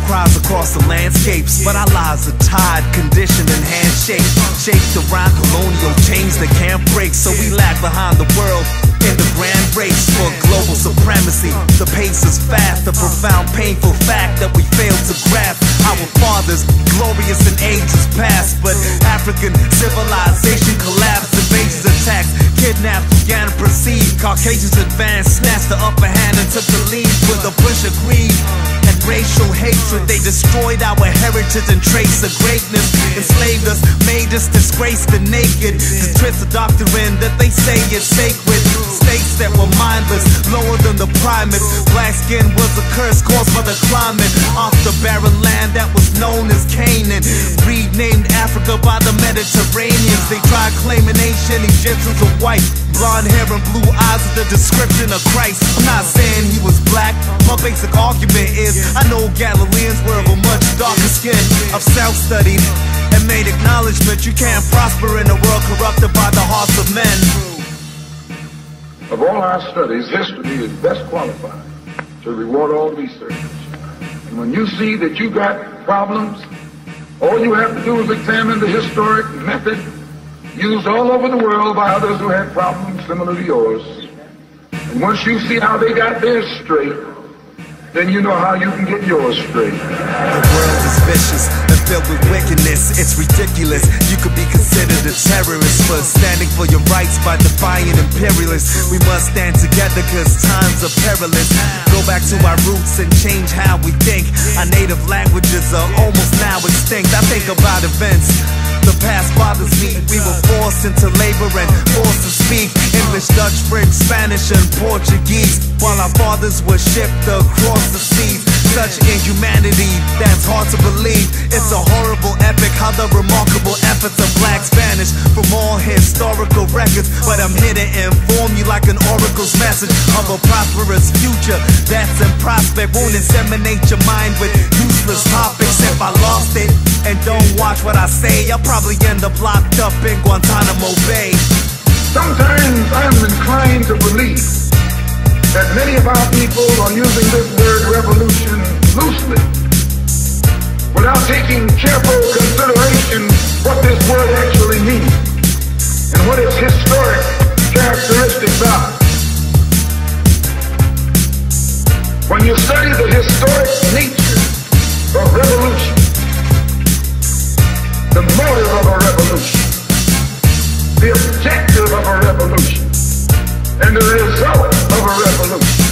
cries across the landscapes, but our lives are tied, conditioned, and handshaped, shaped around colonial chains that can't break. So we lag behind the world in the grand race for global supremacy. The pace is fast, the profound, painful fact that we fail to grasp. Our fathers, glorious in ages past, but African civilization collapsed, invasions, attacks, kidnapped, began to proceed. Caucasians advanced, snatched the upper hand and took the lead with a push of greed and racial hatred. They destroyed our heritage and trace of greatness, enslaved us, made us disgrace the naked, to twist the doctrine that they say is sacred. States that were mindless, lower than the primates. Black skin was a curse caused by the climate. Off the barren land that was known as Canaan, renamed Africa by the Mediterraneans. They tried claiming ancient Egyptians were white, blonde hair and blue eyes with the description of Christ. I'm not saying he was black, my basic argument is I know Galileans were of a much darker skin. I've self-studied and made acknowledgement you can't prosper in a world corrupted by the hearts of men. Of all our studies, history is best qualified to reward all research. And when you see that you got problems, all you have to do is examine the historic method used all over the world by others who had problems similar to yours. And once you see how they got theirs straight, then you know how you can get yours straight. The world is vicious and filled with wickedness. It's ridiculous. You could be considered a terrorist for standing for your rights by defying imperialists. We must stand together cause times are perilous. Go back to our roots and change how we think. Our native languages are almost now extinct. I think about events the past bothers me. We were forced into labor and forced to speak English, Dutch, French, Spanish, and Portuguese, while our fathers were shipped across the seas. Such inhumanity that's hard to believe. It's a horrible epic how the remarkable efforts of blacks vanish from all historical records. But I'm here to inform you like an oracle's message of a prosperous future that's in prospect. Won't inseminate your mind with useless topics. If I lost it and don't watch what I say, I'll probably end up locked up in Guantanamo Bay. Sometimes I'm inclined to believe that many of our people are using this word revolution loosely, without taking careful consideration what this word actually means and what its historic characteristics are. When you study the historic nature of revolution, the motive of a revolution, the objective of a revolution, and the result of a revolution,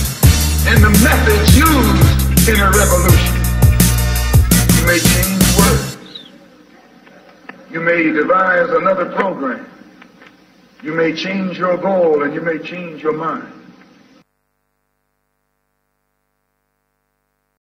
and the methods used in a revolution, you may change words. You may devise another program. You may change your goal and you may change your mind.